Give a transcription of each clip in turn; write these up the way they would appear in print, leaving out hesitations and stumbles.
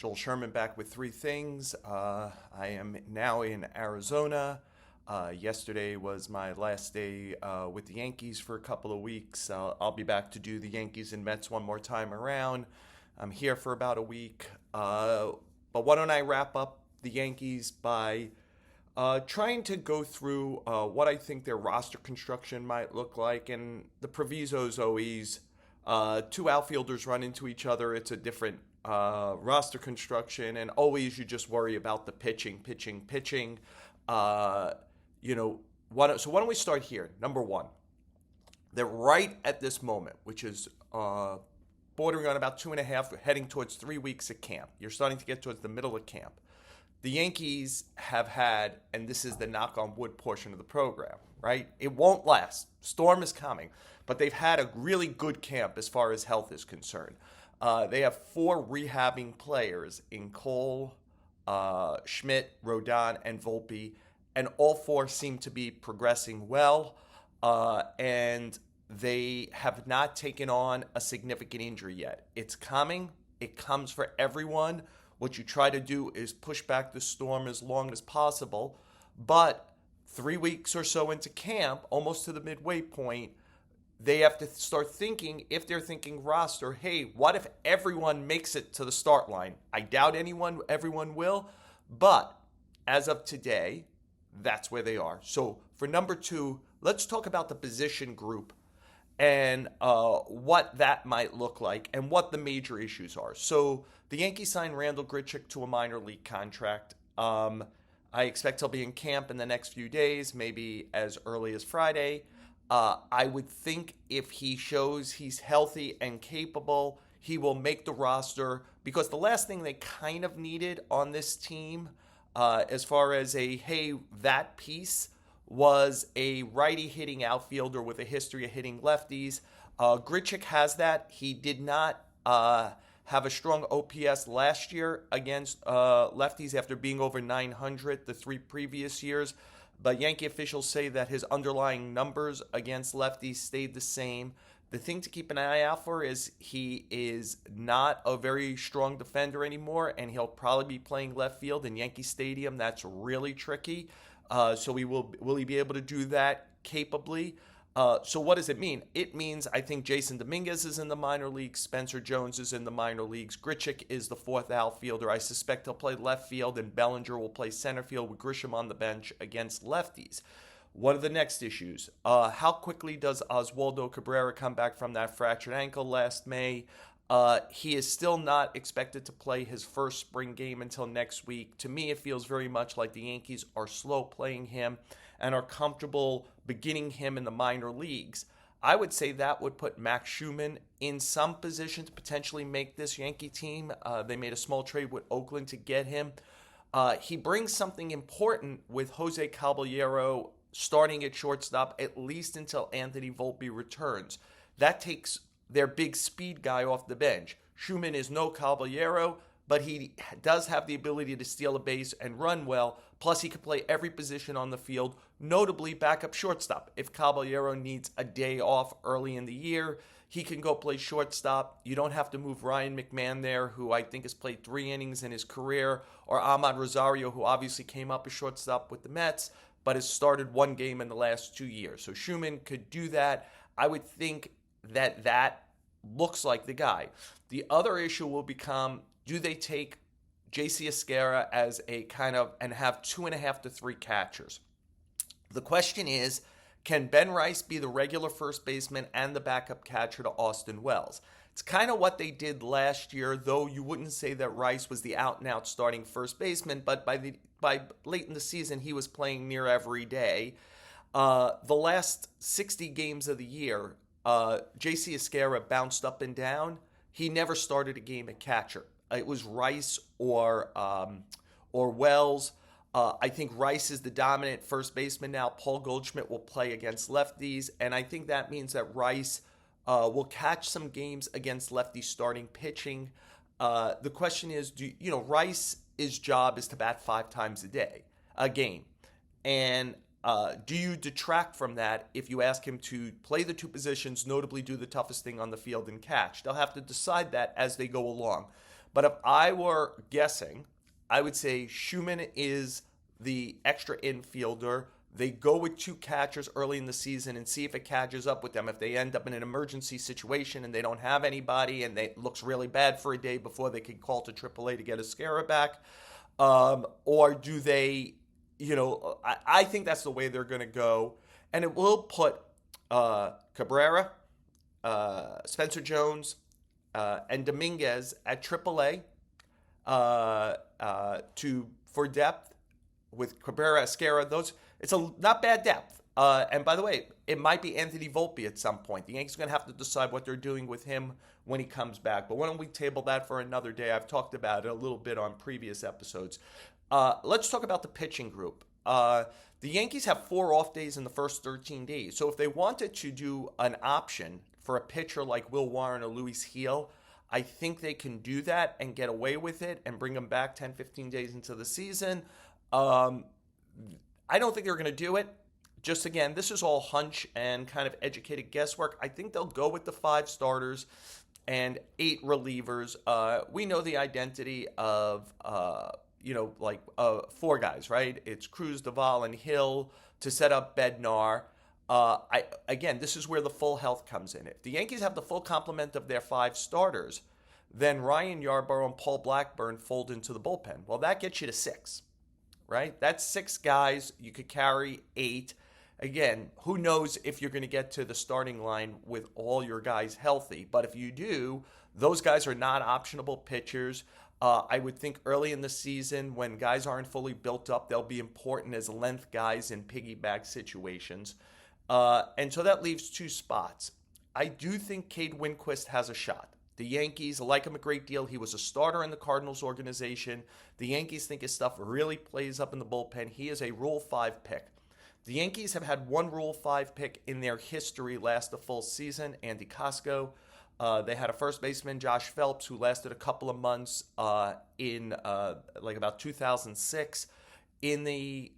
Joel Sherman back with three things. I am now in Arizona. Yesterday was my last day with the Yankees for a couple of weeks. I'll be back to do the Yankees and Mets one more time around. I'm here for about a week. But why don't I wrap up the Yankees by trying to go through what I think their roster construction might look like. And the proviso is always two outfielders run into each other. It's a different roster construction, and always you just worry about the pitching. So why don't we start here? Number one, they're right at this moment, which is bordering on about 2.5, heading towards 3 weeks of camp. You're starting to get towards the middle of camp. The Yankees have had, and this is the knock on wood portion of the program, right? It won't last. Storm is coming. But they've had a really good camp as far as health is concerned. They have 4 rehabbing players in Cole, Schmidt, Rodon, and Volpe, and all 4 seem to be progressing well, and they have not taken on a significant injury yet. It's coming. It comes for everyone. What you try to do is push back the storm as long as possible, but 3 weeks or so into camp, almost to the midway point, they have to start thinking, if they're thinking roster, hey, what if everyone makes it to the start line? I doubt everyone will, but as of today, that's where they are. So for number 2, let's talk about the position group and what that might look like and what the major issues are. So the Yankees signed Randal Grichuk to a minor league contract. I expect he'll be in camp in the next few days, maybe as early as Friday. I would think if he shows he's healthy and capable, he will make the roster, because the last thing they kind of needed on this team, as far as that piece, was a righty hitting outfielder with a history of hitting lefties. Grichuk has that. He did not have a strong OPS last year against lefties after being over 900 the 3 previous years. But Yankee officials say that his underlying numbers against lefties stayed the same. The thing to keep an eye out for is he is not a very strong defender anymore, and he'll probably be playing left field in Yankee Stadium. That's really tricky. So will he be able to do that capably? So what does it mean? It means I think Jasson Domínguez is in the minor leagues. Spencer Jones is in the minor leagues. Grichuk is the 4th outfielder. I suspect he'll play left field, and Bellinger will play center field with Grisham on the bench against lefties. What are the next issues? How quickly does Oswaldo Cabrera come back from that fractured ankle last May? He is still not expected to play his first spring game until next week. To me, it feels very much like the Yankees are slow playing him and are comfortable beginning him in the minor leagues. I would say that would put Max Sherman in some position to potentially make this Yankee team. They made a small trade with Oakland to get him. He brings something important with Jose Caballero starting at shortstop, at least until Anthony Volpe returns. That takes their big speed guy off the bench. Sherman is no Caballero, but he does have the ability to steal a base and run well. Plus, he can play every position on the field, notably backup shortstop. If Caballero needs a day off early in the year, he can go play shortstop. You don't have to move Ryan McMahon there, who I think has played 3 innings in his career, or Ahmad Rosario, who obviously came up as shortstop with the Mets, but has started 1 game in the last 2 years. So Sherman could do that. I would think that looks like the guy. The other issue will become, do they take J.C. Esquera as a kind of, and have 2.5 to 3 catchers? The question is, can Ben Rice be the regular first baseman and the backup catcher to Austin Wells? It's kind of what they did last year, though you wouldn't say that Rice was the out-and-out starting first baseman, but by late in the season, he was playing near every day. The last 60 games of the year, J.C. Esquera bounced up and down. He never started a game at catcher. It was Rice or Wells. I think Rice is the dominant first baseman now. Paul Goldschmidt will play against lefties, and I think that means that Rice will catch some games against lefty starting pitching. The question is, Rice's job is to bat 5 times a game, and do you detract from that if you ask him to play the 2 positions, notably do the toughest thing on the field and catch? They'll have to decide that as they go along. But if I were guessing, I would say Schumann is the extra infielder. They go with two catchers early in the season and see if it catches up with them. If they end up in an emergency situation and they don't have anybody and it looks really bad for a day before they can call to AAA to get a Scarra back, or do they, I think that's the way they're going to go. And it will put Cabrera, Spencer Jones, and Domínguez at AAA for depth with Cabrera, Scarra. It's not bad depth. And by the way, it might be Anthony Volpe at some point. The Yankees are going to have to decide what they're doing with him when he comes back. But why don't we table that for another day? I've talked about it a little bit on previous episodes. Let's talk about the pitching group. The Yankees have 4 off days in the first 13 days. So if they wanted to do an option for a pitcher like Will Warren or Luis Gil, I think they can do that and get away with it and bring them back 10, 15 days into the season. I don't think they're going to do it. Just again, this is all hunch and kind of educated guesswork. I think they'll go with the 5 starters and 8 relievers. We know the identity of 4 guys, right? It's Cruz, Duvall, and Hill to set up Bednar. Again, this is where the full health comes in. If the Yankees have the full complement of their 5 starters, then Ryan Yarbrough and Paul Blackburn fold into the bullpen. Well, that gets you to 6, right? That's 6 guys. You could carry 8. Again, who knows if you're going to get to the starting line with all your guys healthy. But if you do, those guys are not optionable pitchers. I would think early in the season when guys aren't fully built up, they'll be important as length guys in piggyback situations. And so that leaves 2 spots. I do think Cade Winquist has a shot. The Yankees like him a great deal. He was a starter in the Cardinals organization. The Yankees think his stuff really plays up in the bullpen. He is a Rule 5 pick. The Yankees have had 1 Rule 5 pick in their history last a full season, Andy Cosco. They had a first baseman, Josh Phelps, who lasted a couple of months in about 2006. In the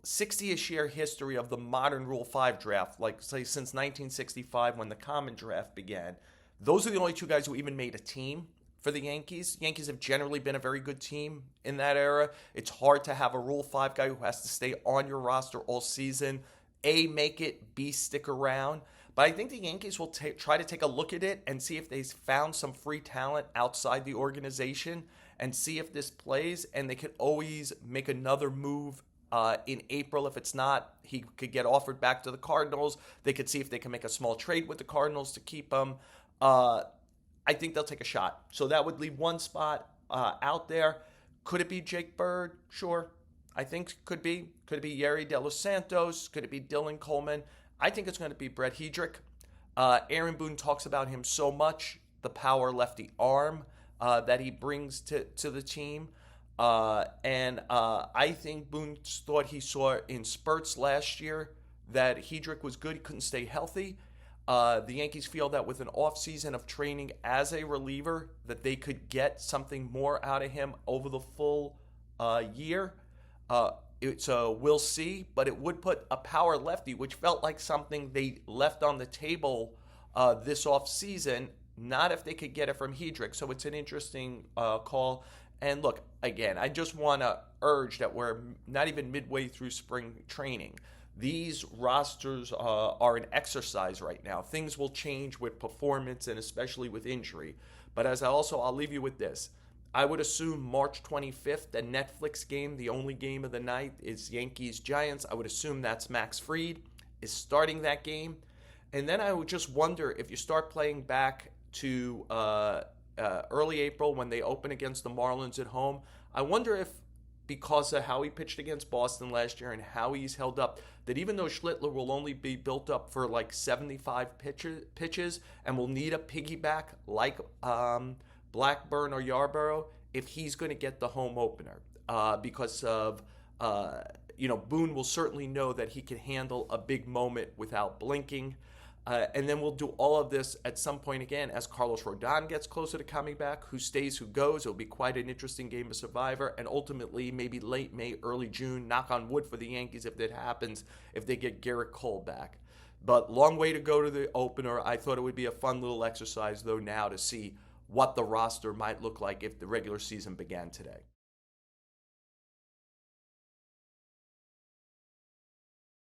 60-ish year history of the modern Rule 5 draft, like say since 1965 when the common draft began, those are the only 2 guys who even made a team for the Yankees. Yankees have generally been a very good team in that era. It's hard to have a Rule 5 guy who has to stay on your roster all season. A, make it. B, stick around. But I think the Yankees will try to take a look at it and see if they've found some free talent outside the organization and see if this plays. And they could always make another move in April. If it's not, he could get offered back to the Cardinals. They could see if they can make a small trade with the Cardinals to keep him. I think they'll take a shot. So that would leave 1 spot out there. Could it be Jake Bird? Sure. I think could be. Could it be Yerry De Los Santos? Could it be Dylan Coleman? I think it's going to be Brett Hedrick. Aaron Boone talks about him so much, the power lefty arm that he brings to the team. And I think Boone thought he saw in spurts last year that Hedrick was good. He couldn't stay healthy. The Yankees feel that with an offseason of training as a reliever, that they could get something more out of him over the full year. So we'll see, but it would put a power lefty, which felt like something they left on the table this offseason, not if they could get it from Hedrick. So it's an interesting call. And look, again, I just want to urge that we're not even midway through spring training. These rosters are an exercise right now. Things will change with performance and especially with injury. But I'll leave you with this. I would assume March 25th, the Netflix game, the only game of the night, is Yankees-Giants. I would assume that's Max Fried is starting that game. And then I would just wonder if you start playing back to early April when they open against the Marlins at home, I wonder if because of how he pitched against Boston last year and how he's held up, that even though Schlittler will only be built up for like 75 pitches and will need a piggyback like Blackburn or Yarbrough, if he's going to get the home opener because of, Boone will certainly know that he can handle a big moment without blinking. And then we'll do all of this at some point again as Carlos Rodon gets closer to coming back. Who stays, who goes. It'll be quite an interesting game of Survivor. And ultimately, maybe late May, early June, knock on wood for the Yankees if that happens, if they get Garrett Cole back. But long way to go to the opener. I thought it would be a fun little exercise, though, now to see what the roster might look like if the regular season began today.